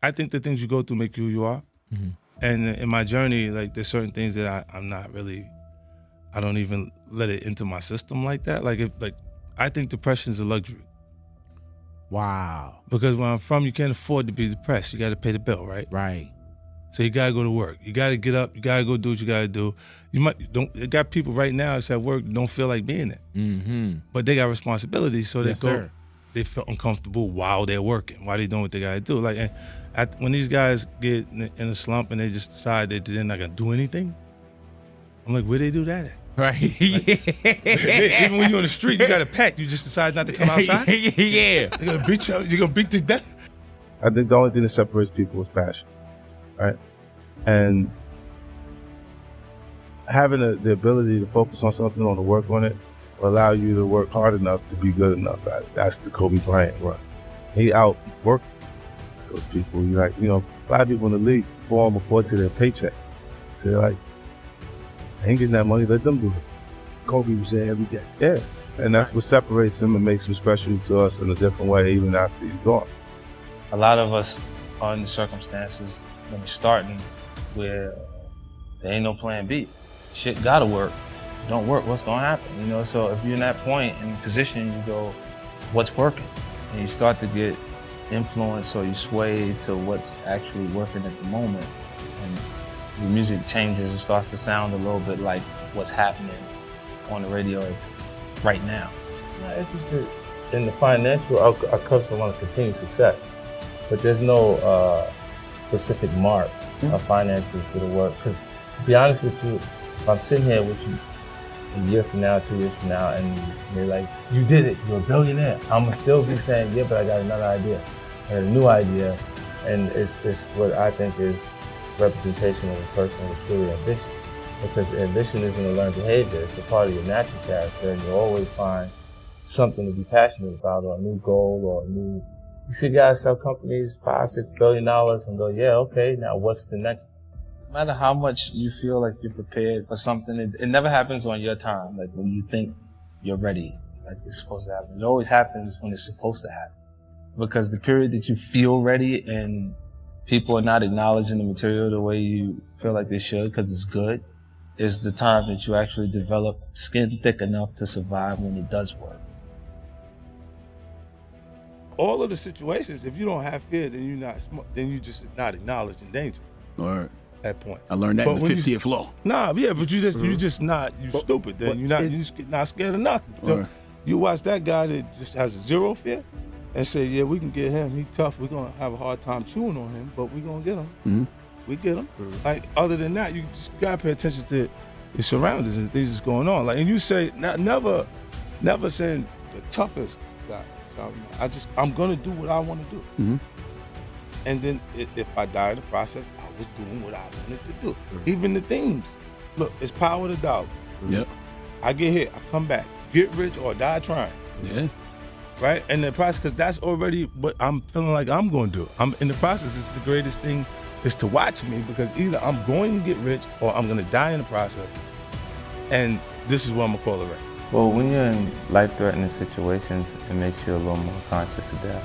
I think the things you go through make you who you are. Mm-hmm. And in my journey, like there's certain things that I'm not really, I don't even let it into my system like that. I think depression is a luxury. Wow. Because where I'm from, you can't afford to be depressed. You got to pay the bill, right? Right. So you gotta go to work. You gotta get up. You gotta go do what you gotta do. You got people right now that's at work don't feel like being there, but they got responsibilities, so they feel uncomfortable while they're working, while they're doing what they gotta do. Like, when these guys get in a slump and they just decide that they're not gonna do anything, I'm like, where they do that at? Right. Even when you're on the street, you got a pack. You just decide not to come outside. Yeah. They're gonna beat you. You're gonna beat to death. I think the only thing that separates people is passion. Right, and having the ability to focus on something, to work on it, will allow you to work hard enough to be good enough at it. That's the Kobe Bryant run. He outworked those people. A lot of people in the league perform according to their paycheck. So they're like, I ain't getting that money, let them do it. Kobe was there every day. Yeah, and that's what separates him and makes him special to us in a different way, even after he's gone. A lot of us are in circumstances when you're starting where there ain't no plan B. Shit gotta work. Don't work, what's gonna happen? So if you're in that point and position, you go, what's working? And you start to get influence or you sway to what's actually working at the moment. And your music changes and starts to sound a little bit like what's happening on the radio right now. I'm not interested in the financial outcomes. I want to continue success, but there's no specific mark of finances to the work. Because to be honest with you, if I'm sitting here with you a year from now, 2 years from now, and you're like, you did it, you're a billionaire, I'm gonna still be saying, yeah, but I got another idea. I got a new idea, and it's what I think is representation of a person who's truly ambitious. Because ambition isn't a learned behavior, it's a part of your natural character, and you'll always find something to be passionate about, or a new goal, or a new. You see guys sell companies $5-6 billion and go, yeah, okay, now what's the next? No matter how much you feel like you're prepared for something, it never happens on your time, like when you think you're ready, like it's supposed to happen. It always happens when it's supposed to happen. Because the period that you feel ready and people are not acknowledging the material the way you feel like they should because it's good, is the time that you actually develop skin thick enough to survive when it does work. All of the situations, if you don't have fear, then you just not acknowledging danger. All right. At point. I learned that in the 50th law. Nah, yeah, but you stupid. Then you're not scared of nothing. So you watch that guy that just has zero fear and say, yeah, we can get him. He tough. We're gonna have a hard time chewing on him, but we're gonna get him. Mm-hmm. We get him. Like other than that, you just gotta pay attention to your surroundings and things that's going on. Like, and you say never saying the toughest guy. I'm gonna do what I want to do. Mm-hmm. And then if I die in the process, I was doing what I wanted to do. Even the themes. Look, it's power to doubt. Yep. I get hit, I come back. Get rich or die trying. Yeah. Right? And the process, because that's already what I'm feeling like I'm going to do. I'm in the process. It's the greatest thing is to watch me, because either I'm going to get rich or I'm going to die in the process. And this is what I'm going to call it right. Well, when you're in life-threatening situations, it makes you a little more conscious of death.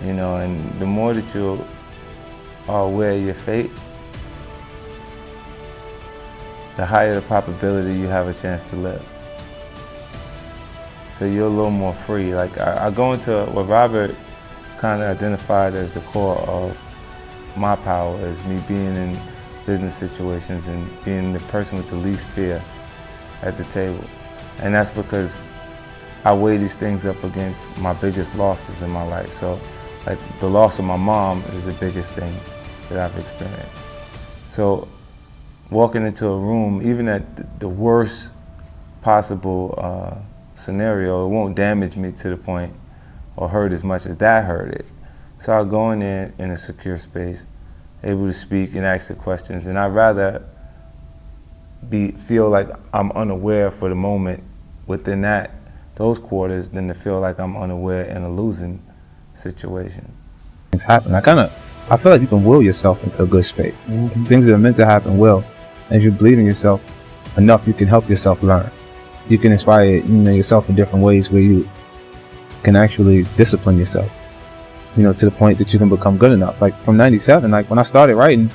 And the more that you are aware of your fate, the higher the probability you have a chance to live. So you're a little more free. Like I go into what Robert kind of identified as the core of my power, is me being in business situations and being the person with the least fear at the table. And that's because I weigh these things up against my biggest losses in my life. So, like, the loss of my mom is the biggest thing that I've experienced. So walking into a room, even at the worst possible scenario, it won't damage me to the point or hurt as much as that hurt it. So I'll go in there in a secure space, able to speak and ask the questions, and I'd rather feel like I'm unaware for the moment within those quarters than to feel like I'm unaware in a losing situation. Things happen. I feel like you can will yourself into a good space. Mm-hmm. Things that are meant to happen will. As you believe in yourself enough, you can help yourself learn. You can inspire yourself in different ways where you can actually discipline yourself. you know, to the point that you can become good enough. Like from 97, like when I started writing,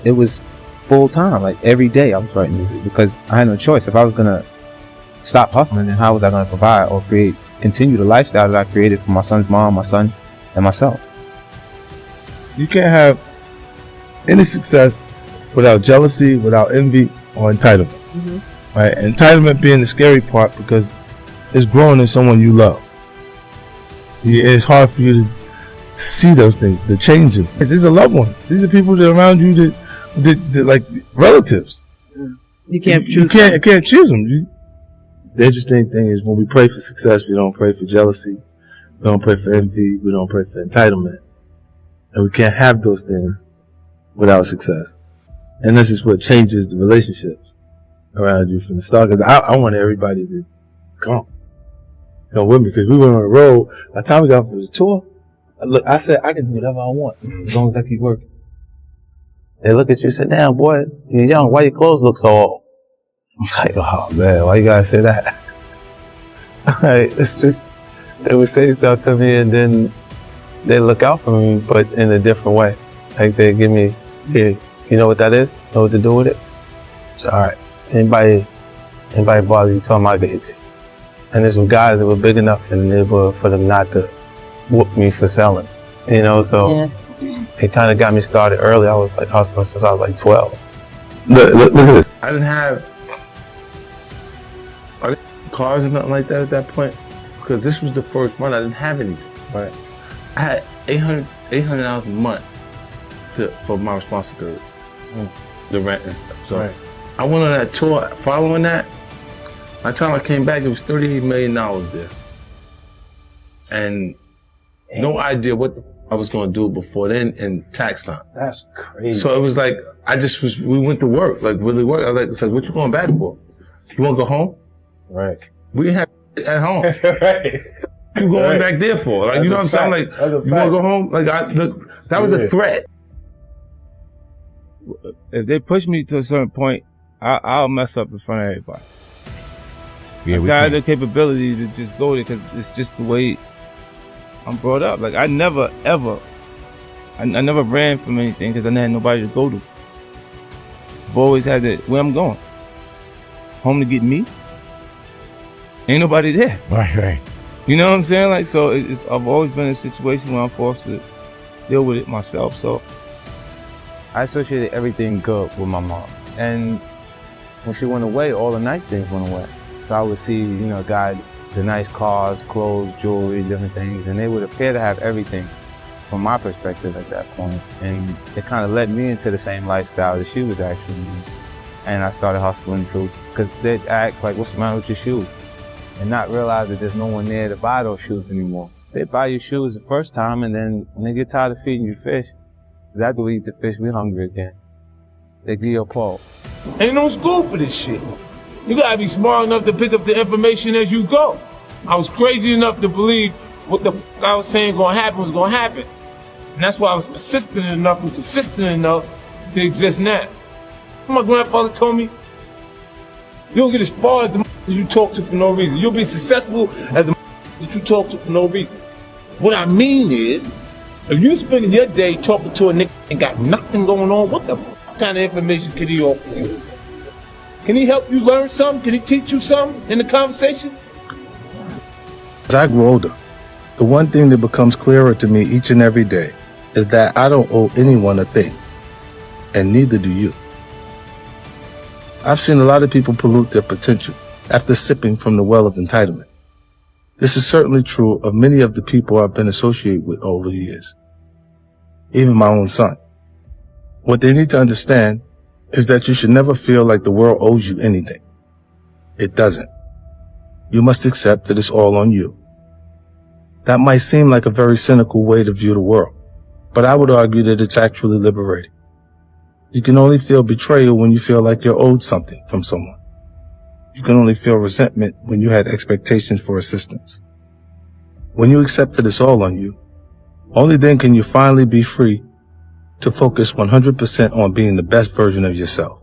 it was full time. Like every day I was writing music because I had no choice. If I was gonna stop hustling, then how was I gonna provide or continue the lifestyle that I created for my son's mom, my son, and myself? You can't have any success without jealousy, without envy, or entitlement. Right? Entitlement being the scary part because it's growing in someone you love. It's hard for you to see those things, the changes. These are loved ones. These are people that are around you that like relatives. You can't choose. You can't choose them. The interesting thing is when we pray for success, we don't pray for jealousy. We don't pray for envy. We don't pray for entitlement. And we can't have those things without success. And this is what changes the relationships around you from the start. Because I want everybody to come with me. Because we went on the road. By the time we got for the tour, I said, I can do whatever I want as long as I keep working. They look at you and say, damn, boy, you're young. Why your clothes look so old? I'm like, oh, man, why you gotta say that? It's just, they would say stuff to me and then they look out for me, but in a different way. Like they give me, here, you know what that is? Know what to do with it? It's all right. Anybody bother you, tell them I get it to you. And there's some guys that were big enough in the neighborhood for them not to whoop me for selling. You know, so it kind of got me started early. I was like hustling since I was like 12. Look at this. I didn't have cars or nothing like that at that point because this was the first month I didn't have anything. Right. I had $800 a month for my responsibilities, the rent and stuff. So I went on that tour. Following that, by the time I came back, it was $38 million there, and no idea what I was going to do before then in tax time. That's crazy. So it was like we went to work, like really work. I was like, what you going back for? You want to go home? Right. We didn't have at home. Right. You going back there for? Like, you know what I'm saying? Like, you want to go home? Like, that was a threat. If they push me to a certain point, I'll mess up in front of everybody. Yeah, I have the capability to just go there because it's just the way I'm brought up. Like I never ran from anything because I had nobody to go to. I've always had where I'm going. Home to get me. Ain't nobody there. Right. You know what I'm saying? Like, so I've always been in a situation where I'm forced to deal with it myself. So I associated everything good with my mom. And when she went away, all the nice things went away. So I would see, you know, the nice cars, clothes, jewelry, different things, and they would appear to have everything from my perspective at that point. And it kind of led me into the same lifestyle that she was actually in. And I started hustling too, because they'd ask, like, what's the matter with your shoes? And not realize that there's no one there to buy those shoes anymore. They buy your shoes the first time, and then when they get tired of feeding you fish, because after we eat the fish, we're hungry again. They give you a pole. Ain't no school for this shit. You gotta be smart enough to pick up the information as you go. I was crazy enough to believe what the f I was saying gonna happen was gonna happen. And that's why I was persistent enough and consistent enough to exist now. My grandfather told me, you don't get as far as the you talk to for no reason. You'll be successful as the that you talk to for no reason. What I mean is, if you spend your day talking to a nigga and got nothing going on, what the kind of information can he offer you? Can he help you learn something? Can he teach you something in the conversation? As I grow older, the one thing that becomes clearer to me each and every day is that I don't owe anyone a thing, and neither do you. I've seen a lot of people pollute their potential after sipping from the well of entitlement. This is certainly true of many of the people I've been associated with over the years, even my own son. What they need to understand is that you should never feel like the world owes you anything. It doesn't. You must accept that it's all on you. That might seem like a very cynical way to view the world, but I would argue that it's actually liberating. You can only feel betrayal when you feel like you're owed something from someone. You can only feel resentment when you had expectations for assistance. When you accept that it's all on you, only then can you finally be free to focus 100% on being the best version of yourself.